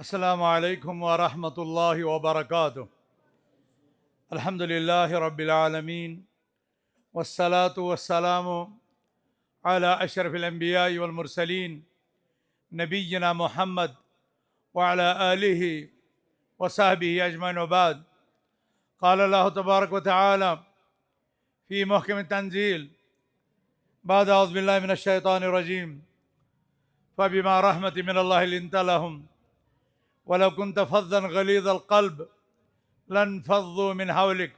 अस्सलामु अलैकुम व रहमतुल्लाहि व बरकातुहू। अल्हम्दुलिल्लाहि रब्बिल आलमीन वस्सलातु वस्सलामु अला अशरफिल अंबिया'i वल मुरसलीन नबिय्यिना मुहम्मद व अला आलिहि व सहबिहि अजमईन व बाद। क़ाल अल्लाहु तबारक व तआला फ़ी मुहकम तंज़ील बाद अऊज़ु बिल्लाहि मिनश शैतानिर रजीम फ़बिमा रहमतिन मिनल्लाहि लिन्त लहुम वलौ कुन्त फ़ज़्ज़न गलीज़ल क़ल्ब लन्फ़ज़्ज़ू मिन हवलिक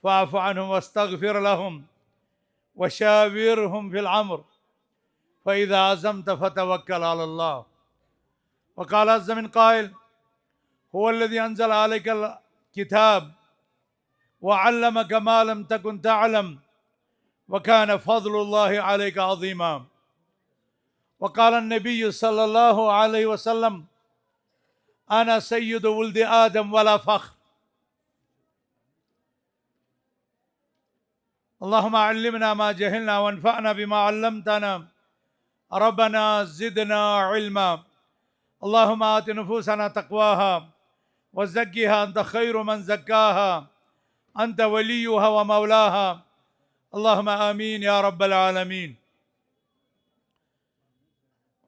फ़अफ़ु अन्हुम वस्तग़फ़िर लहुम वशाविरहुम फ़िल अम्र फ़इज़ा अज़म्त फ़तवक्कल अलल्लाह। वक़ाल अज़्ज़ मिन क़ाइल हुवल्लज़ी अंज़ल अलैकल किताब वअल्लमक मा लम तकुन तअलम वकान फ़ज़्लुल्लाहि अलैका अज़ीमा। वक़ाल अन्नबिय्यु सल्लल्लाहु अलैहि वसल्लम अना सय्यिदु वुल्दि आदम वला फ़ख्र। अल्लाहुम्मा अल्लिमना मा जहलना वन्फ़अना बिमा अल्लमतना रब्बना ज़िदना इल्मा। अल्लाहुम्मा आति नुफूसना तक़वाहा व ज़क्किहा अंत खैरु मन ज़क्काहा अंत वलियुहा व मौलाहा। अल्लाहुम्मा आमीन या रब्बल आलमीन।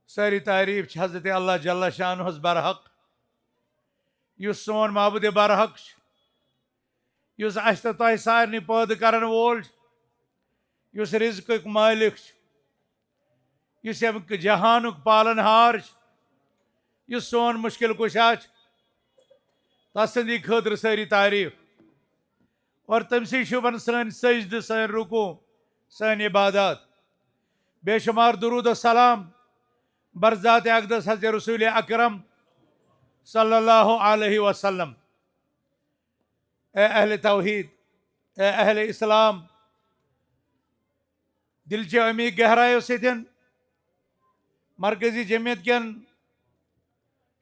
सारी तारीफ हज़रत अल्लाह जल्ल शानुहुस बरहक युस सोन माबूद बरहक युस अस तो तोह सारनी पैदा करन वोल युस रिज़्क़ुक मालिक युस अमिक जहानुक पालनहार युस सोन मुश्किल कुशा तसंदी खतर सारी तारीफ और तमसी शुबन सन सजद सन रुकू सन इबादत बेशुमार दुरूद और सलाम बरज़ात अक़दस हज़रत रसूल अकरम सल्लल्लाहु अलैहि वसल्लम। ए अहले तौहीद, ए अहले इस्लाम, दिल चे अमी गहरायों सतन मरकजी जमियत कन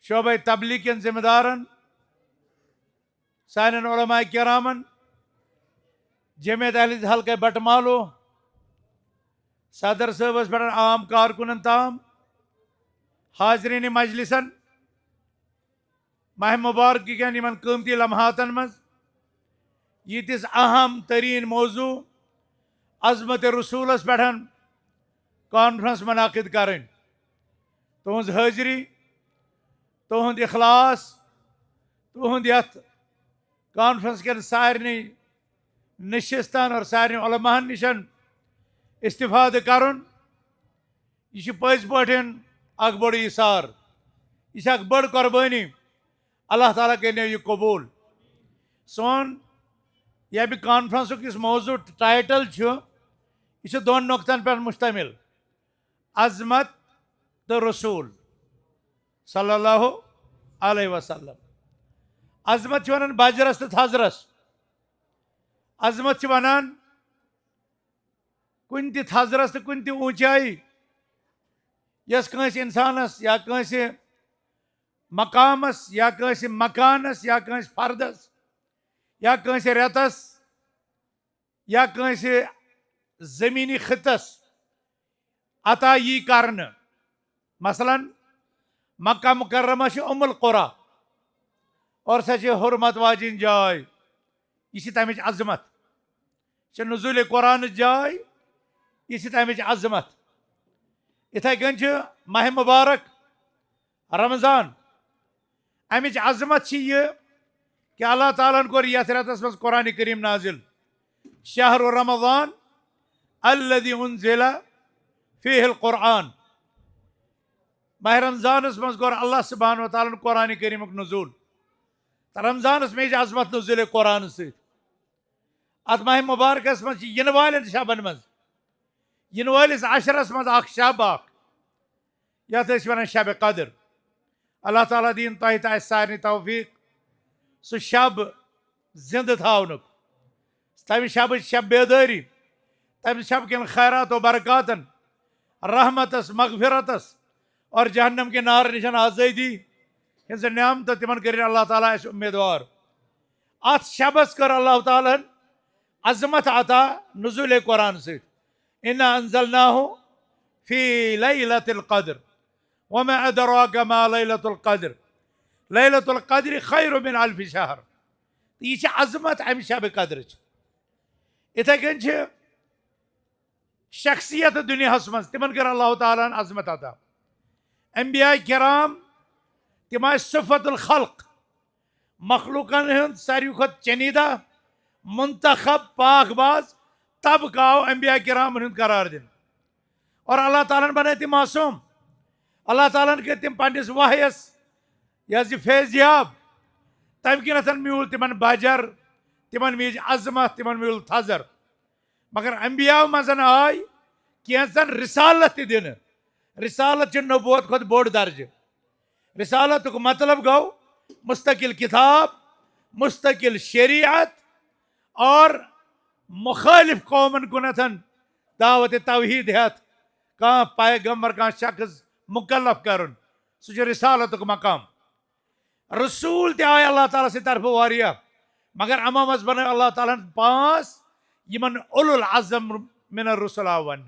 शोबे तबलीग कन जिम्मेदारन सानन उलमाए किरामन जमियत अहले हल्के बटमालो सदर साहबस पे आम कारकुनन ताम हाजरीन मजलिसन माह मुबारक कन इन कीमती लम्हातन मज यीतिस अहम तरीन मौजू अज़मत रसूलस पे कॉन्फ्रेंस मुनाकिद करें। तुहज हाजरी, तुहद इखलास, तुहद यथ कॉन्फ्रेंस के सारनी नशिस्तन और सारनी उलमाहन निशन इस्तिफाद करुन यह पज पे अख बड़ इसार यह अख बड़ कुर्बानी। अल्लाह ताला कर यह कबूल। सोन यह भी कॉन्फ्रेंस इस मौजू टाइटल यह दोन नुक्तन पे मुश्तमिल अज़मत तो रसूल सल्लल्लाहु अलैहि वसल्लम। अज़मत वन बजरस तो थजरस। अज़मत वन कुन थजरस तो कुन ऊंचाई यस कंस इंसानस या कंस मकामस या कंस मकानस या कंस फर्दस या कंस रेतस या कंस जमीनी खितस अता यी करन। मसलन मक्का मुकर्रमा उम्मुल कुरा और सह हुर्मत वाजिन जाय यह तमिच अज़मत नुज़ूल कुरान जाय यह तमिच अज़मत। इथे कन माह मुबारक रमज़ान अमिच अज़मत यह कि अल्लाह ताला कोर यथ रेतस मज कुरान करीम नाजिल शहर रमज़ान अल्लज़ी उन्ज़िला फ़ीहिल कुरान। माह रमज़ानस मज कोर अल्लाह सुब्हानहु व तआला कुरान करीम नुज़ूल तो रमज़ानस में अज़मत नुज़ूल कुरान सत। अत माह मुबारकस मज इन वालन शबन मज इन वालिस अशरस मज अख शब अख यथ वन शब कदर। अल्लाह ताला दीन तह तो सारे तौफीक सह शब जिंद थावनुक तम शब शब बेदारी तम शब के खैरात व बरकातन रहमतस मगफिरतस और जहन्नम के नार निशान आज़ादी हिंस न्यामत तिमन कर अल्लाह ताला उम्मीदवार। अत शबस कर अल्लाह ताला अज़मत अता नुज़ूल कुरान से इन्ना अंज़लनाहु फ़ी लैलतिल क़द्र वमा अदराका मा लैलतुल क़द्र। लैलतुल क़द्र खैरु मिन अल्फि शहर। यह अजमत अमि शब कद्र। इथे कन शख्सियत दुनिया मज तिमन कर अल्लाह ताला अजमत अता। अंबिया किराम तिम सिफतुल खल्क मखलूकन हंद सारी खुद चनीदा मुंतखब पाकबाज तब आव अंबिया किराम हंद करार दिन। और अल्लाह ताला बनाए तिम मासूम। अल्लाह ताला कर तिम पन्निस वहयस यह फैजियाब तम किन म्यूल तिमन बजर तिमन मीज अजमत तिमन म्यूल थजर। मगर अंबिया मजन आय कैंसन रिसालत दिन। रिसालत नबूवत खुद बोड़ दर्ज। रिसालत को मतलब गो मुस्तकिल किताब मुस्तकिल शरीयत और मुखालिफ कौमन कुनथन दावत तौहीद हेत कह पैगम्बर कह शख्स मुकल्लफ कर सह रिसालत मकाम। रसूल ते आय अल्लाह ताला से तरफ वारिया मगर अमा मज बन अल्लाह ताला पांच यमन उलुल अज़म मिन रसूल वन।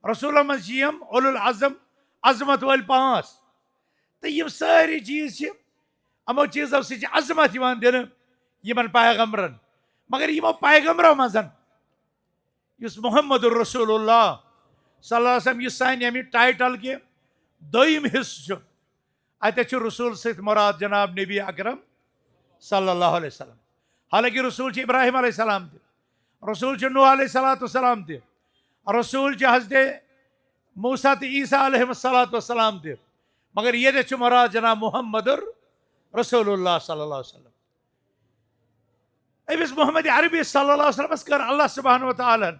रसूल मज यम उलुल अज़म अजमत वाल पांच। तो यम सारी चीज अमो चीजों से अजमत दिन यमन पैगम्बरन। मगर यमो पैगम्बरों मजन युस मोहम्मद रसूलुल्लाह सल्लल्लाहु अलैहि वसल्लम युस सानि अमि टाइटल के दोयम हिस्स अत रसूल सत मुराद जनाब नबी अकरम सल्लल्लाहु अलैहि वसल्लम। हालांकि रसूल इब्राहिम अलैहिस्सलाम ते रसूल नूह अलैहिस्सलाम ते रसूल हज़रत मूसा ते ईसा अलैहिस्सलाम ते मगर ये मुराद जनाब मुहम्मदुर रसूलुल्लाह सल्लल्लाहु अलैहि वसल्लम। अमिस मोहम्मद अरबी सल्लल्लाहु अलैहि वसल्लम कर अल्लाह सुब्हानहु व तआला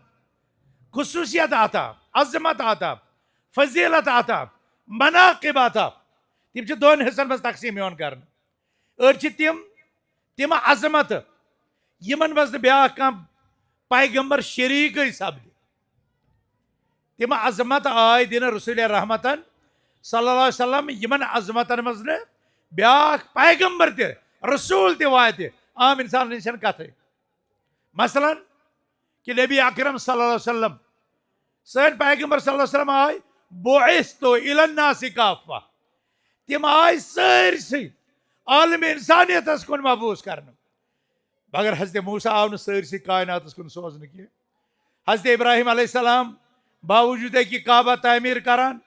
खुसूसियत आता अजमत आता फजीलत आता मनाकिब आता। तिम दोन हिस्सन मज तकसीम कर तिम तिम अजमत यमन मज ब्या पैगम्बर शरीक सपद। तिम अजमत आय दिन रसूल रहमतन सल्लल्लाहु अलैहि वसल्लम यमन अजमतन मज न ब्या पैगम्बर ते रसूल ते वात आम इंसान निशन कथ। मसलन कि नबी अकरम सल्लल्लाहु अलैहि वसल्लम सन पैगम्बर सल्लल्लाहु अलैहि वसल्लम आय बुइस्तु इलन्नासि काफ़ा। तिम आय सरसी आलम इंसानियत कुन मबूस कर। मगर हज़रत मूसा आव सरसी कायनात कुन सोजन की। हज़रत इब्राहिम अलैहिस्सलाम बावजूद कि काबा तामीर करान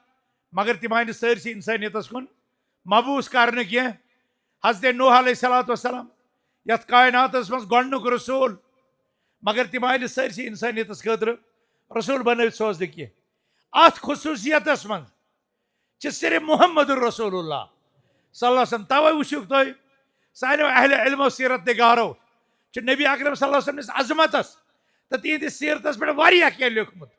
मगर तिम आय सरसी इंसानियत कुन मबूस कर कह। हज़रत नूह अलैहिस्सलाम यथ कायनात मज गोडनुक रसूल मगर तिम आय सरसी इंसानियत खतर रसूल बन सोजन कह। अत खुसूसियत मज सिर्फ मुहम्मद रसूलुल्लाह सल्लल्लाहु अलैहि वसल्लम। तवे वुक तुम सानो अहल इल्मो सीरत निगारो नबी अकरम सल्लल्लाहु अलैहि वसल्लम अजमतस तो तिहंदिस सीरतस पे क्या लिखमुत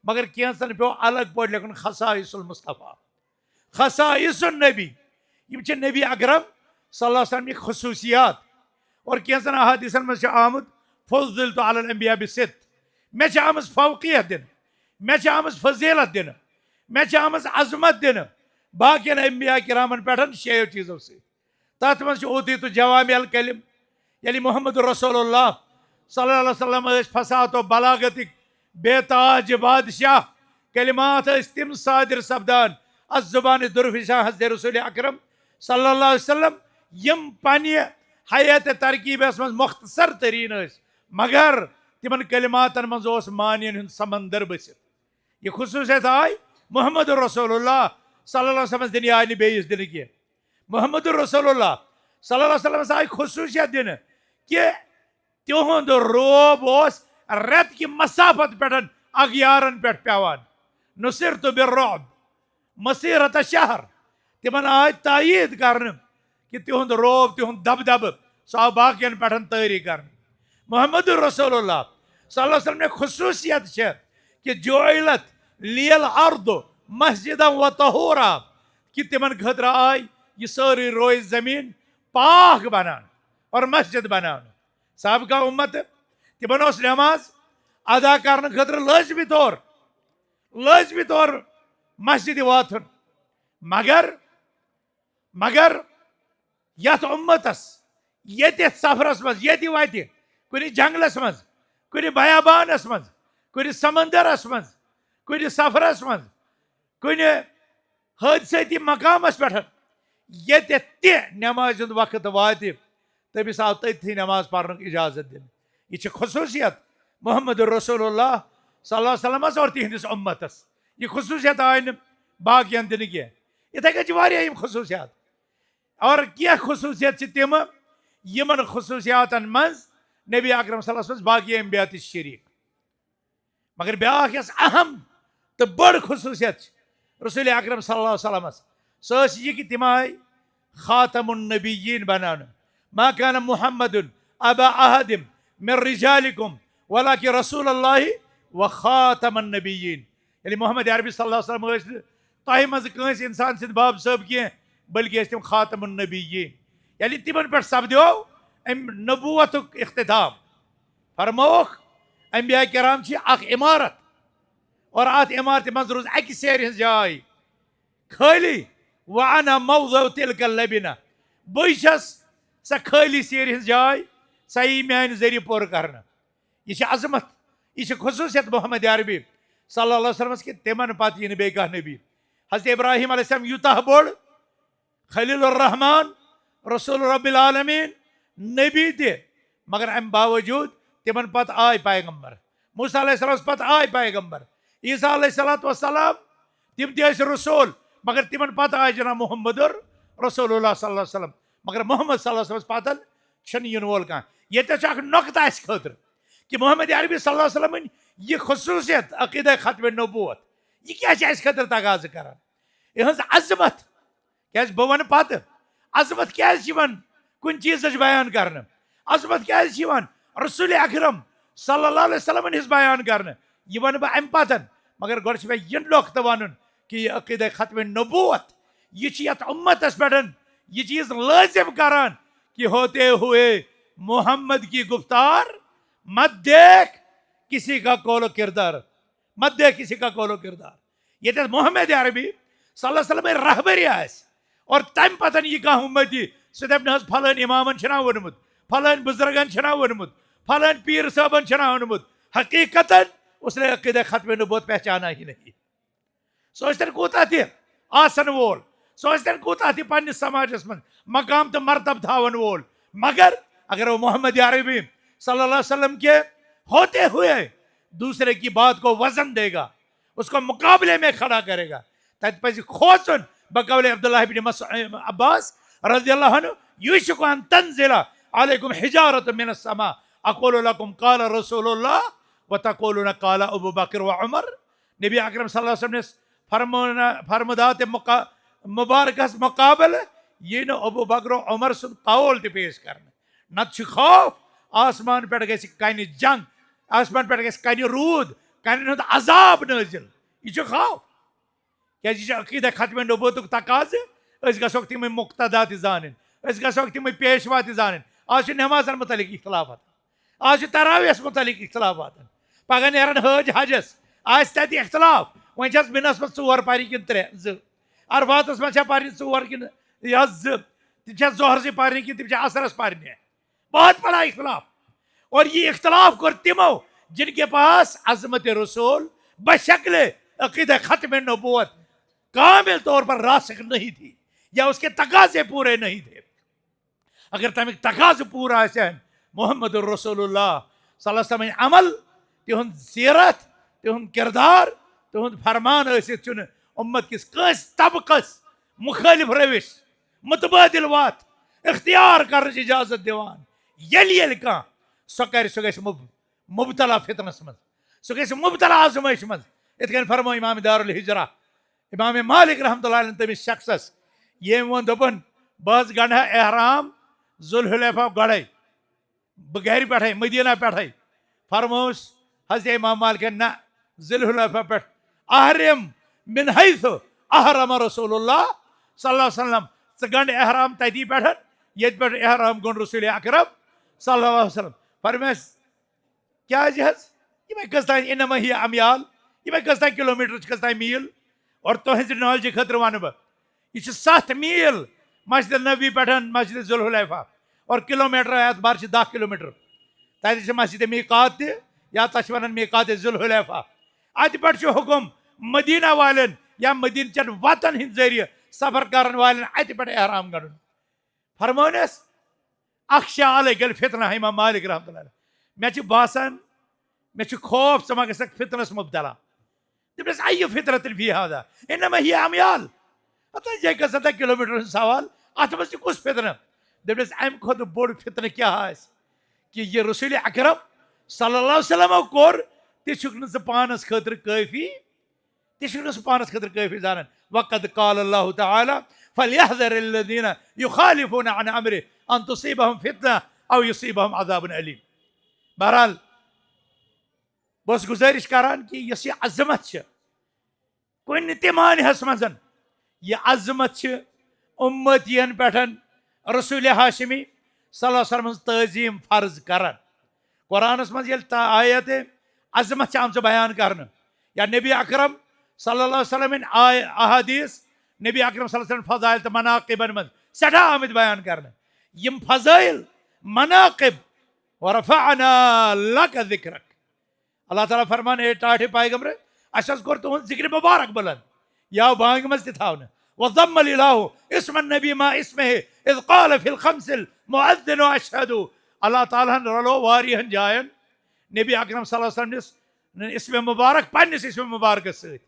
मगर कैंसन पे अलग पे लिखन खसाइसुल मुस्तफ़ा खसाइसुन नबी। यम नबी अकरम सल्लल्लाहु अलैहि वसल्लम खुसूसियात। और कैंसन अहादीसन मज आमुद फुज़्ज़िलतु अलल अंबिया बिसित मे आमज फौकियत दिन मे आमज फजीलत दिन मे आमज अजमत दिन बाकियन अंबिया किरामन पे 6 चीजों से। तथ मज ऊतीतु जवामिअल कलिम यानी मोहम्मद रसूलुल्लाह सल्लल्लाहु अलैहि वसल्लम फसाहत व बलागतिक बेताज बादशाह कलिमात तिम सादिर सपदान अज़ुबान दुरफिशा हज़रत रसूल अकरम सल्लल्लाहु अलैहि वसल्लम यम पानी हयात तरकीबस मज मुख्तसर तरीन मगर तिमन कलिमातन मज मानियन समंदर बसित। यह खुसूसियत आय मोहम्मद रसूलुल्लाह सल्लल्लाहु अलैहि वसल्लम दिन आय बेस दिन कह। मोहम्मद रसूलुल्लाह सल्लल्लाहु अलैहि वसल्लम आय खुसूसियत दिन कि तिहुंद रोब रेत कि मसाफत पे अगयारन पे पेवान नुसिरतु बिर्रुअब मसीरत शहर। तिमन आय तायीद कर कि तिहुंद रोब तिहुंद दबदब सह बाकियन पे तारी कर। मोहम्मद रसूलुल्लाह सल्लल्लाहु अलैहि वसल्लम खुसूसियत कि जोइलत लियल अर्द मस्जिदा व तहूरा कि तिमन खतर आय यह सारी रोज जमीन पाक बनान और मस्जिद बनान। सबका उम्मत तिमन नमाज अदा कर खतर लाजमी तौर मस्जिद वाथुन मगर मगर यथ उम्मतस ये सफरस मज ये वत कुन जंगलस मज कुन बयाबानस मज कुन समंदरस मज कुन सफरस मज कुन हादसती मकामस पे ये नमाज वक्त वात तमिस आव तथी नमाज पढ़न इजाजत दिन। यह खसूसियत मोहम्मद रसूलुल्लाह सल्लल्लाहु अलैहि वसल्लम और तिहंदिस उम्मतस। यह खसूसियत आय न बाकियन दिन कह। इथे कम खसूसियात और क्या खसूसियत तम यमन खसूसियातन मज नबी अकरम सल्लल्लाहु अलैहि वसल्लम बाकी अम्बिया शरीक। मगर ब्याख यस अहम तो बड़ खसूसियत रसूल अकरम सल्लल्लाहु अलैहि वसल्लम सह यह कि तिम आय खातमुन नबीयीन बनान। मा कान मुहम्मदुन अबा अहदिम मिन रिजालिकुम वलाकिन रसूलुल्लाहि व खातमुन नबीयीन। यानी मोहम्मद अरबी सल्लल्लाहु अलैहि वसल्लम तह मज कंस इंसान सिंद बाब साहब कह बल्कि तिम खातमुन नबीयीन। यानी तिमन पे सपदो अम नबूवतुक इख्तिताम। फरमोख अम्बिया किराम अख इमारत और अत इमारत मज रोज अक सेर जाय खाली व अना मौज़उ तिलकल लबिना। बस स खाली सेर जाय सा यी मान जरिए पूर कर। यह अजमत यह खसूसियत मोहम्मद अरबी सल्लल्लाहु अलैहि वसल्लम कि तिमन पत यह बे कह नबी। हज़रत इब्राहिम अलैहिस्सलाम यूतः बोड़ खलीलुर रहमान रसूल रब्बिल आलमीन नबी ते मगर अम बावजूद तिमन पत आय पैगंबर। मूसा अलैहिस्सलाम पत आय पैगंबर। ईसा अलैहिस्सलाम तिम ते रसूल मगर तिमन पत आय जना मोहम्मद रसूलुल्लाह सल्लल्लाहु अलैहि वसल्लम। मगर मोहम्मद सल्लल्लाहु अलैहि वसल्लम पतन छन इन वोल कह। ये नुकत अस खतर कि मोहम्मद अरबी सल्लल्लाहु अलैहि वसल्लम यह खसूसियत अकीदा खत्म नबूवत यह क्या खतर तगाज कर। यहज अजमत क्या बह वन पत अजमत क्या कुन चीज बयान कर। अजमत क्या रसूल अकरम सल्लल्लाहु अलैहि वसल्लम हिज बयान कर। यह वन बह अम पतन मगर गोड़ मे यह नुकत वन कि यह अकीदा खत्म नबूवत यह उम्मतस पे यह चीज लाजिम करान कि होते हुए मोहम्मद की गुफ्तार मत देख किसी का कौलो किरदार। मत देख किसी का कौलो किरदार। ये मोहम्मद अरबी सल्लल्लाहु अलैहि वसल्लम रहबरी और तम पतन यह कह उम्मती सह दप फलान इमामन वोनमुत फलान बुजुर्गन वोनमुत फलान पीर साहबन वोनमुत। हकीकतन उसने अकीदा खत्म नबूवत पहचाना ही नहीं। सोचतन कूता आसन वोल सोचतन कूता पे समाजस मन मकाम तो मरतब थावन वोल। मगर अगर वो मोहम्मद अरबी सल्लल्लाहु अलैहि वसल्लम के होते हुए दूसरे की बात को वजन देगा उसको मुकाबले में खड़ा करेगा तब पे खोसन बकौल अब्दुल्लाह इब्न अब्बास रज़ियल्लाहु अन्हु युशकु अन तंज़िला अलैकुम हिजारतुम मिनस समा अक़ूलु लकुम क़ाल रसूलुल्लाह व तक़ूलुन क़ाल अबू बकर व उमर। नबी अकरम सल्लल्लाहु अलैहि वसल्लम फरमदात मुबारकस मुकाबल ये न अबू बकर व उमर सुन कौल ते पेश कर नत खौफ आसमान पे गन जंग आसमान पे गन रूद कन अजाब नाजिल यह खौफ क्या अकीदा खत्म नबूवतुक तकाज गो तम मुक्तदा जान गो तम पेशवा जान। आज नमाजन मुतलिक इख्तलाफात आज तरावियस मुतलिक इख्तलाफात पगह नेरन हज हजस आज तत इख्तलाफ वन मिनस मज 4 पारि कि 3 अरफातस मज पारि 4 कि 2 तम जोहर पारि कि तम असरस पारि। बहुत बड़ा इख्तलाफ और ये इख्तलाफ कर तिमो जिनके पास अजमत रसूल बशक्ल अकीदा खत्म नबूवत कामिल तौर पर रासिख नहीं थी या उसके तकाजे पूरे नहीं थे। अगर तम तकाज पूरा मोहम्मद रसूलुल्लाह सल्लल्लाहु अलैहि वसल्लम अमल तिहुंद सीरत तिहुंद किरदार तिहुंद फरमान उम्मत किस कस तबकस मुखालिफ रविश मुतबादिल वात इख्तियार कर इजाजत दिवान ये कह सह मुबतला फितनस मज सह मुबतला आजमाइश मज। इत फरमो इमाम दारुल हिजरा इमाम मालिक रहमतुल्लाह अलैह तमिस शख्सस ये वो दोपन बह गढ़ा एहराम जुल्हुलैफा गढ़े बह घर पे मदीना पे फरमोस हज़रत इमाम मालिक न जुल्हुलैफा पे अहरम मिन हैसु अहरम रसूलुल्लाह सल्लल्लाहु अलैहि वसल्लम स गंड एहराम तती पे ये पे एहराम गोन रसूल अकरम सल्लल्लाहु अलैहि वसल्लम फरमेस क्या यह कस इनमा ही अमयाल यह कस किलोमीटर कस मील और तुहज नॉलेज खतर वन बह यह 7 मील मस्जिद नबी पे मस्जिद जुल्हुलैफा और किलोमीटर एतबार 10 किलोमीटर तत मस्जिद मीकात या तथ वन मीकात जुल्हुलैफा अत पे हुकुम मदीना वालन या मदीन चन वतन हंद जरिए सफर करन वाले अत पे एहराम गड़न फरमानस अक्षाल गल फितना इमाम मालिक रहमतुल्लाह मे बासान मे खौफ मा गस फितनस मुबतला दस अय फितरत फी हादा इनमा ही अमयाल अत जगह 7 किलोमीटर सवाल अत मज कुछ फितना दस अम खुद बोड़ फितन क्या कि यह रसूल अकरम सल्लल्लाहु अलैहि वसल्लम कोर तुक पानस खतर काफी तुक पानस खतर काफी जान वक़द क़ाल अल्लाहु तआला फलयहज़र अल्लज़ीना युखालिफून अन अम्रिही अन तुसीबहुम फितना औ युसीबहुम अज़ाबुन अलीम। बहरहाल बस गुजारिश करान कि यस यह अजमत कुन ते मानहस मज यह अजमत उम्मतियन पे रसूल हाशिमी सल्लल्लाहु अलैहि वसल्लम तज़ीम फर्ज करान कुरानस मज आयत अजमत आम बयान कर या नबी अकरम सल्लल्लाहु अलैहि वसल्लम अहादीस नबी अकरम सल्लल्लाहु अलैहि वसल्लम फज़ाइल तो मनाक़िबन मज सदा आमद बयान कर यम फज़ाइल मनाक़िब वरफ़अना लक ज़िक्रक अल्लाह ताला फरमान ए टाठे पैगंबर अस कोर तुहद जिक्र मुबारक बुलंद या बांग मज तवन वज़म्मल इलाहु इस्मन नबी मा इस्मिही इज़ क़ाल फ़िल ख़म्सिल मुअद्दिनु अशहदु अल्लाह ताला रलो वारियन जायन नबी अकरम सल्लल्लाहु अलैहि वसल्लम इसमें मुबारक पन्निस इसमें मुबारक सहित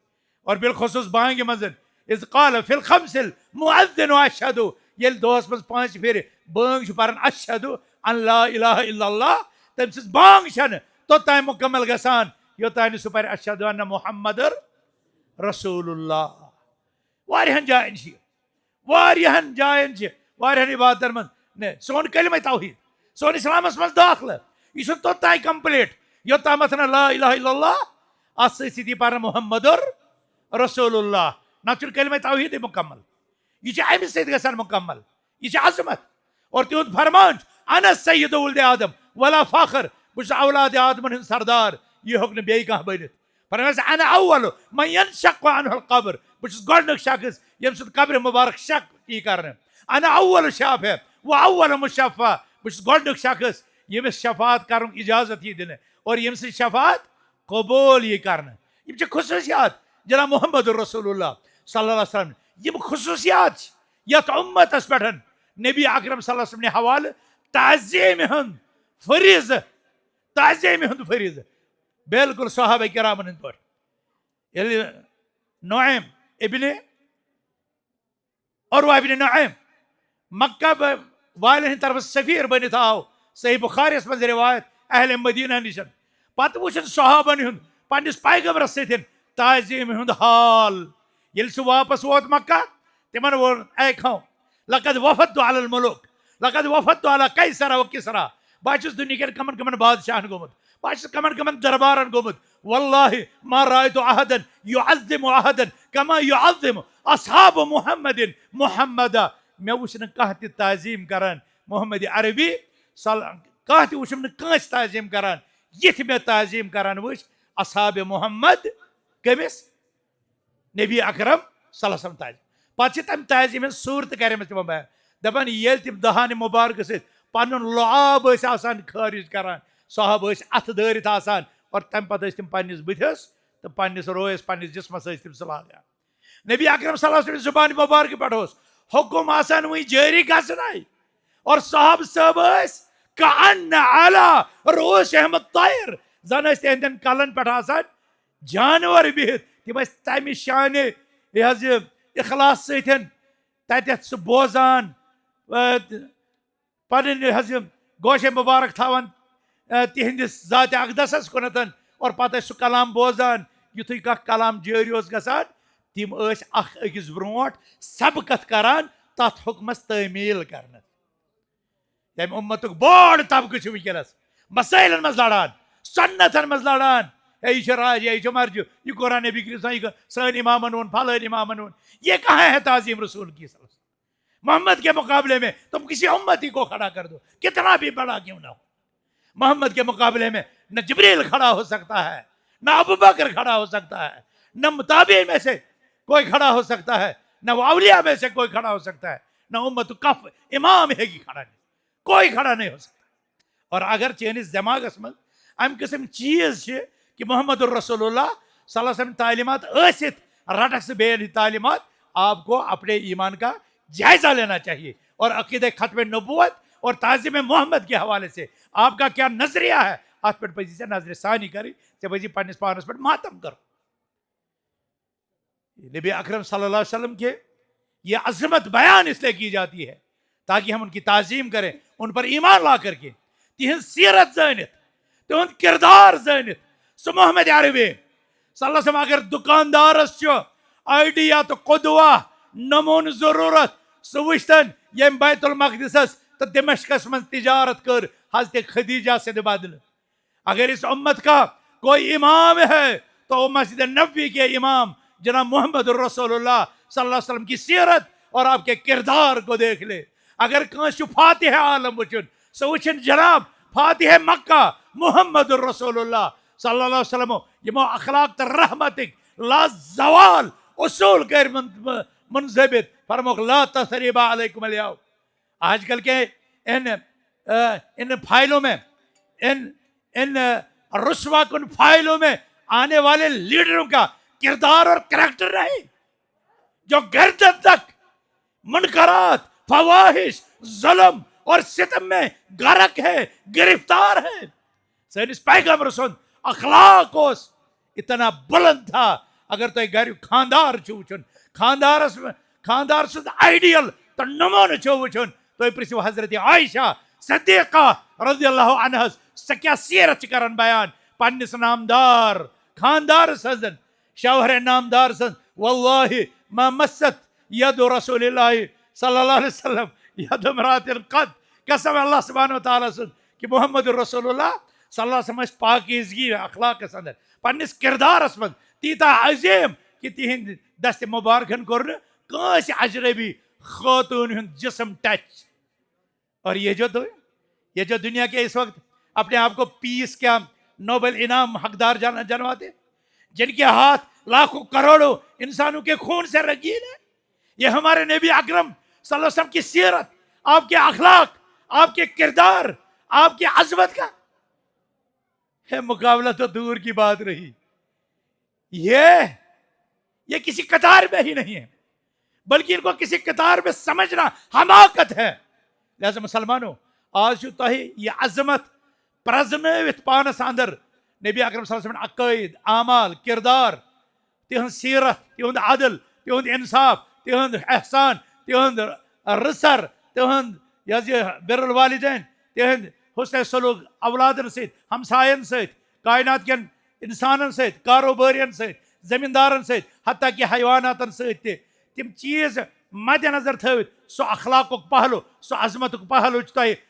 और बिलखुसूस बांग मजन इज़ क़ाल फ़िल ख़म्सिल मुअद्दिनु अशहदु ये दोहस मज 5 फेर बांग पान अशहदु अन ला इलाहा इल्लल्लाह तम सिज बांग छन तोतान मुकम्मल गसान योतान सह पर अशहदु अन्न मुहम्मदुर रसूलुल्लाह वारियन जायन वारियन इबादतन मज सोन कलिमा तौहीद सोन इस्लामस मज दाखिल यह तोतान कंप्लीट योतामत न ला इलाहा इल्लल्लाह अत सती पर मुहम्मदुर रसूलुल्लाह न कलिमा तौहीद मुकम्मल यह अमि सत मुकम्मल यह अजमत और तुद फरमान अना सय्यद वुल्द आदम वला फख्र बस औलाद आदमन हिंद सरदार यह होक बे कह बनित फरमास अना अव्वल मन यनशक्कु अन्हुल क़ब्र बस गोडनुक शख्स यम सद कब्र मुबारक शक यी करने अना अव्वल शाफिअ व अव्वल मुशफ़्फ़ा बस गोडनुक शख्स यमिस शफात कर इजाजत यी दिन और यम सद शफात कबूल यी करने यम खुसूसियात जनाब मुहम्मद रसूलुल्लाह सल्लल्लाहु अलैहि वसल्लम यम खुसूसियात यत उम्मतस पे नबी अकरम सल्लल्लाहु अलैहि वसल्लम ने हवाले ताज़ीम हुंद फरीज़ बिल्कुल सहाबा किरामन हिंद पे नुअैम इब्ने उरवा इब्ने नुअैम मक्का वाले हिंद तरफ सफीर बनित आओ सही बुखारी मज रिवायत अहले मदीना निश पत वुचन सहाबन हुंद पन्निस पैगंबरस सतिन ताज़ीम हुंद हाल ये सह वापस वोत मक्का तिमन वोन ऐ खौ लक़द वफ़द्तु अलल मुलुक लक़द वफ़द्तु अला कैसर व किसरा बस दुनिया कमन कमन बादशाहन गोमुत बस कमन कमन दरबारन गोमुत वल्लाहि मा रायतु अहदन युअज़्ज़िमु अहदन कमा युअज़्ज़िमु अस्हाब मुहम्मदिन मुहम्मदा मे वुच न कह त ताज़ीम करान मोहम्मद अरबी कह त वुचम न कंस ताज़ीम करान यथ मे ताज़ीम करान वुच अस्हाब मुहम्मद कमिस नबी अकरम सल्लल्लाहु अलैहि वसल्लम पे तम ताज़ीम सूरत कर तमो बयान दपान ये तम दहान मुबारक सत पन लुआब खारिज करान साहब अथ दारित आसान और तम पे तम पन्निस बुथस तो पन्निस रोयस पन्निस जिस्मस तम सह लागान नबी अकरम सल्लल्लाहु अलैहि वसल्लम जुबान मुबारक पे हुकुम आसान वही जारी गसनाई और साहब सब कअन्न अला रूसिहिम तैर जन तिहंदन कलन पे आसान जानवर बिहित तम तमि शान यह इखलास सतन तत सह बोजान पन गोशे मुबारक थवान तिहंदिस जात अकदस कुनतन और पत सह कलाम बोजान युथ कह कलाम जारी गसान तम अकिस ब्रोट सबकत करान तथ हुक्मस तमील कर तम उम्मतुक बोड़ तबक वनस मसैलन मज लड़ान सन्नतन मज लड़ान यह राज यह मर्ज यह कुरान नबी की सन इमामन वोन फलान इमामन वोन ये कहाँ है ताज़ीम रसूल की मोहम्मद के मुकाबले में तुम किसी उम्मती को खड़ा कर दो कितना भी बड़ा क्यों ना हो मोहम्मद के मुकाबले में न जिब्रील खड़ा हो सकता है न अबू बकर खड़ा हो सकता है न मुताबी में से कोई खड़ा हो सकता है न औलिया में से कोई खड़ा हो सकता है न उम्मत कफ इमाम है कि खड़ा नहीं कोई खड़ा नहीं हो सकता और अगर चैनिस दिमागस मज अम किस्म चीज कि मोहम्मद रसूलुल्लाह सल्लल्लाहु अलैहि वसल्लम तालीमात रटक से बेन तालीमात आपको अपने ईमान का जायजा लेना चाहिए और अकीदे खत्म नबूवत और ताज़ीम मोहम्मद के हवाले से आपका क्या नजरिया है अत पे पजी से नजर सानी करी पजी पन्निस पानस पे मातम करो। नबी अकरम सल्लल्लाहु अलैहि वसल्लम के ये अजमत बयान इसलिए की जाती है ताकि हम उनकी ताजीम करें, उन पर ईमान ला करके तिहंज सीरत जानित तिहंद किरदार जानित सो मोहम्मद अरबी सल्लल्लाहु अलैहि वसल्लम अगर दुकानदारस आइडिया तो कुदवा नमून जरूरत सो वुचतन यम बैतुल मक़दिस तो दिमश्कस में तिजारत कर हज़रत खदीजा से बदल। अगर इस उम्मत का कोई इमाम है तो वो मस्जिद नबवी के इमाम जनाब मोहम्मद रसूलुल्लाह सल्लल्लाहु अलैहि वसल्लम की सीरत और आपके किरदार को देख ले। अगर कहीं फातिह आलम वुचन सो वुचन जनाब फातिह मक्का मोहम्मद रसूलुल्लाह सल्लल्लाहु अलैहि वसल्लम यमो अखलाक त रहमतिक ला जवाल उसूल कर मुनज़बित फरमोक ला तसरीबा अलैकुम अलयौम। आजकल के इन फाइलों में इन रुस्वा कुन फाइलों में आने वाले लीडरों का किरदार और करैक्टर नहीं, जो गर्दन तक मुनकरात फवाहिश जुल्म और सितम में गरक है, गिरफ्तार है। सैनिस पैगंबर सुन अखलाक इतना बुलंद था। अगर तो घर खानदार वुचन खानदार सुन आइडियल तो नमून वुचन तो प्रिसो हजरत आयशा सद्दीक़ा रज़ियल्लाहु अन्हा स क्या सीरत करन बयान पन्निस नामदार खानदार सजन शौहर नामदार सन वल्लाहि मा मस्सत यद रसूलिल्लाह सल्लल्लाहु अलैहि वसल्लम यद इम्रातिन क़द कसम अल्लाह सुब्हानहु व तआला सुन कि मोहम्मद रसूलुल्लाह सल्लल्लाहु अलैहि वसल्लम पाकीज़गी अखलाक संदर पन्निस किरदारस मन तीता अजीम कि तिहिंद दस्त मुबारकन कोर कांस अजनबी खातून हुंद जिस्म टच। और ये जो दुनिया के इस वक्त अपने आप को पीस क्या नोबेल इनाम हकदार जानवाते, जिनके हाथ लाखों करोड़ों इंसानों के खून से रंगीन है, ये हमारे नबी अकरम सल्लल्लाहु अलैहि वसल्लम की सीरत, आपके अखलाक, आपके किरदार, आपकी अजमत का है मुकाबला तो दूर की बात रही। ये किसी कतार में ही नहीं है, बल्कि इनको किसी कतार में समझना हमाकत है। लिहाजा मुसलमानों आज जो ये अजमत प्रजनवित पानस अंदर नबी अकरम सल्लल्लाहु अलैहि वसल्लम अक़ीद आमाल किरदार तिहंद सीरत तिहंद अदल तिहंद इंसाफ तिहंद एहसान तिहंद रसर तिहंद बिरुल वालिदैन तिहंद हुस्न सलूक औलादन सहित हमसायन सहित कायनात के इंसानन सहित कारोबारियन सहित जमींदारन सहित हत्ता कि हैवानातन सहित तिम चीज मद्देनजर थवित सो अखलाक पहलू सो अजमत पहलू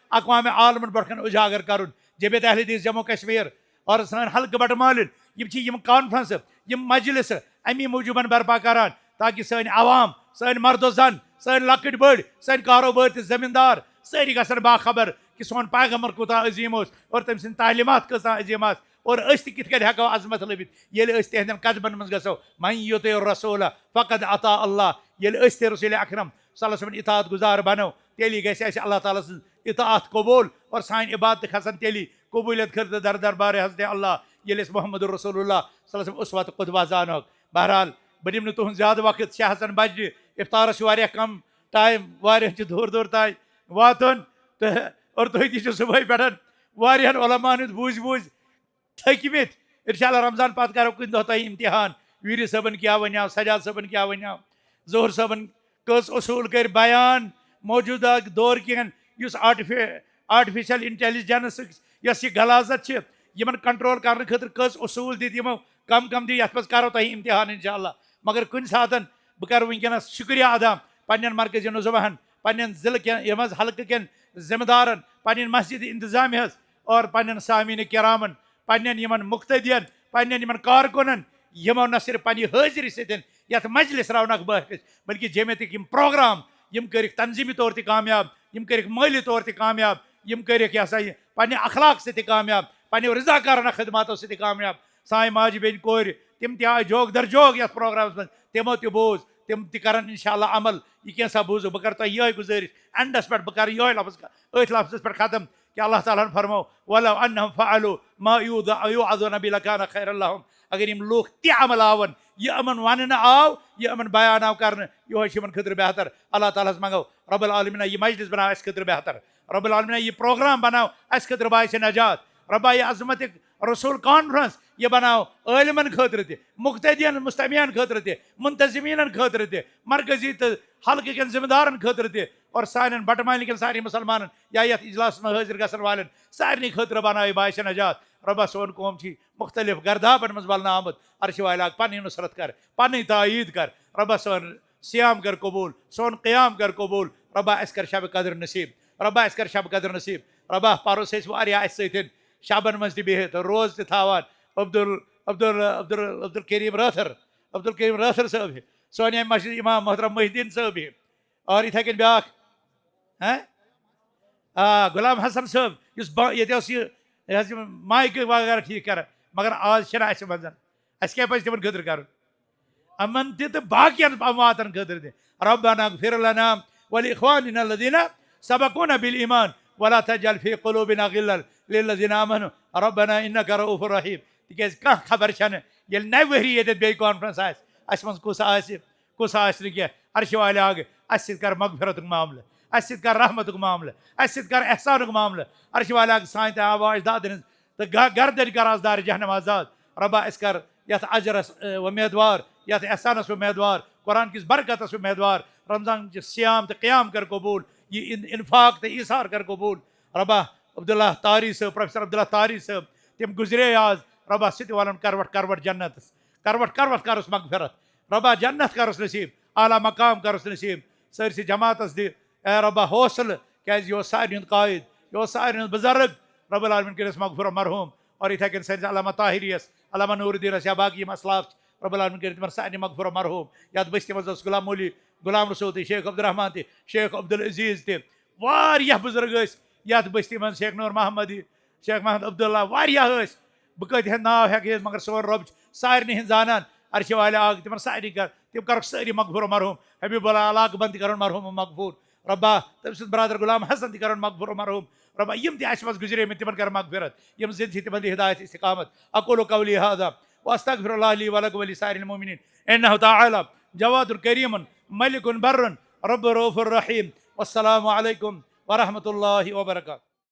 अक़वाम आलमन बरखन उजागर करुन। जमियत अहले हदीस जम्मू कश्मीर और सान हल्क बट मालिन यम कॉन्फ्रेंस यम मजलिस अमी मूजूबन बर्पा करान ताकि सन आवाम सन मर्दो जन सन लकट बड़ सन कारोबार तो जमींदार सारी गसन बाखबर कि सोन पैगम्बर कूता अजीम और तम सिंद तालीमात कसा अजीम और कित हेको अजमत लबित ये तिहंदन कदमन मज गो मन युति रसूल फ़क़द अता अल्लाह ये रसूल अकरम सल्लल्लाहु अलैहि वसल्लम इताअत गुजार बनो तेली गैस अल्लाह ताला सं इताअत कबूल और सान इबादत खसन तेली कबूलियत कर दर दरबार हज़रत अल्लाह ये मोहम्मद रसूलुल्लाह सल्लल्लाहु अलैहि वसल्लम उसवत क़ुदवा जानोक। बहरहाल बह दिम तुहद ज़्यादा वक्त शे हसन बज इफ्तारस कम टाइम वारिया दूर दूर ताई वातन और तुम सुबह पे वारियान उलमान बूझ बूझ थकमित इंशाअल्लाह रमजान पत करो कुन दह तुम इम्तिहान वीर सबन क्या वनो सजाद सबन क्या वनो जोहर सबन कस उसूल कर बयान मौजूदा दौर कन आर्टिफिशियल इंटेलिजेंस यस गलाजत यमन कंट्रोल करने खतर कस उसूल दित यमो कम कम दी ये करो तुम इम्तिहान इंशाअल्लाह। मगर कुन सातन बह कर वनकस शुक्रिया अदा पन्न मरकजी नुज़वाहन पन्न जिले के हल्क के जिम्मेदारन पन्न मस्जिद इंतजाम और पन्न सामीन करामन पन्न यमन मुक्तदियन पन्न यमन कारकुनन यमो न सिर्फ पन्ने हाजिरी सत मजलिस रौनक बहस बल्कि जमियत यम प्रोग्राम यम कर तंजीमी तौर त कामयाब यम कर माली तौर त कामयाब यम कर पन्ने अखलाक से कामयाब पन्ने रजाकाराना खदमातों से कामयाब। साई माज बेन कोर तिम त आय जोग दर जोग ये प्रोग्राम में तमो त बोज तिम त इंशाअल्लाह अमल यह कैसा बूझो बह कर तुम ये गुजारिश एंडस पे बह कर ये लफ्ज़ पे खत्म कि अल्लाह ताला ने फरमाओ वलौ अन्नहुम फ़अलू मा युअज़ुन बिही लकान खैरन लहुम अगर यम लूख ति अमलावन यह अमन वन आव यह अमन बयान आव कर यह खतर बेहतर अल्लाह ताला मंगो रब्बुल आलमीन यह मजलिस बनाओ अस खतर बेहतर रब्बुल आलमीन यह प्रोग्राम बनाओ अस खतर बायस नजात रब्बा यह अजमत रसूल कॉन्फ्रेंस यह बनाओ आलिमन खतर त मुक्तदियन मुस्तमियन खतर त मुंतजिमीन खतर त मरकजी तो हल्के के जिम्मेदारन खतर त और सारे बटमाली के सारे मुसलमान या यथ इजलास में हाजिर गसन वाले सारे खतर बनाओ बायस नजात रब्बा सोन कौम मुख्तलिफ गर्दाबन मज बलना आमद अर्श वाला पन्नी नुसरत कर पन्नी तायीद कर रब्बा सोन सियाम कर कबूल सोन क़याम कर कबूल रब्बा अस कर शब कदर नसीब रब्बा अस कर शब कदर नसीब रब्बा परोस अस शबन मज बिहित रोज तावान अब्दुल अब्दुल अब्दुल अब्दुल करीम राथर साहब सोनिया मस्जिद इमाम मोहतरम मोहिद्दीन साहब और इथे कन ब्याख गुलाम हसन साहब ये माइक वगैरह ठीक कर मगर आज अस मन अस क्या पज तिमन खतर कर अमन तो बाकियन अमवातन खतर त रब्बना इग़फिर लना व लिइख़वानिना अल्लज़ीना सबक़ूना बिल ईमान वला तजअल फ़ी क़ुलूबिना ग़िल्लन लिल्लज़ीना आमनू रब्बना इन्नका रऊफ़ुर रहीम तिकेज कह खबर छन ये नव वहरी ये बे कॉन्फ्रेंस अस मन कुस क्या अर्श वाले आगे अस कर मगफिरत मामले अस कर रहमत मामले अस कर एहसान मामले अर्श वाले आगे सान तो आवाज दादन तो गर्दन कर दार जहनम आजाद रब्बा अस कर यथ अजरस उम्मीदवार यथ एहसानस उम्मीदवार कुरान किस बरकतस उम्मीदवार रमजान सियाम तो क़याम कर कबूल ये इन्फाक तो ईसार कर कबूल रब्बा अब्दुल्ला तारी साहब प्रोफेसर अब्दुल्ला तारी साहब तम गुजरे आज रब्बा सित वालन करवट करवट जन्नत करवट करवट करस मगफिरत रब्बा जन्नत करस नसीब आला मकाम करस नसीब सरसी जमातस दि ए रब्बा हौसल क्या यो सारे हंद कायद यो सारे बुजुर्ग रब्बुल आलमीन करस मगफुर मरहूम और इथे कन सर अल्लामा ताहिरियस अल्लामा नूरुद्दीन या बाकी मसलाफ रब्बुल आलमीन कर तिमन सारे मगफुर मरहूम याद बस्ती मज गुलाम मौली गुलाम रसूल ते शेख अब्दुल रहमान ते शेख अब्दुल अजीज ते वारिया बुजुर्ग याद बस्ती मन शेख नूर महमदी शेख महमद अब्दुल्ला वारिया बह कत नाव हेक मगर सोन रब सारे हंद जानान अर्श वाले आग तिमन सारे कर तम कर सारी मगफूर मरहूम हबीबुल्लाह अलाक बंद कर मरहूम मगफूर रब्बा तम सद ब्रादर गुलाम हसन कर मगफूर मरहूम रब्बा यम अस मज गुजरे में तिमन कर मगफिरत यम जिद तिमन हिदायत इस्तिकामत अक़ूलु क़ौली हाज़ा व अस्तग़फिरुल्लाह ली व लकुम व लिसाइरिल मुमिनीन इन्नहु तआला जवादुन करीमुन मलिकुन बर्रुन रब्बुर रऊफ़ुर रहीम वस्सलामु अलैकुम व रहमतुल्लाहि व बरकातुहू।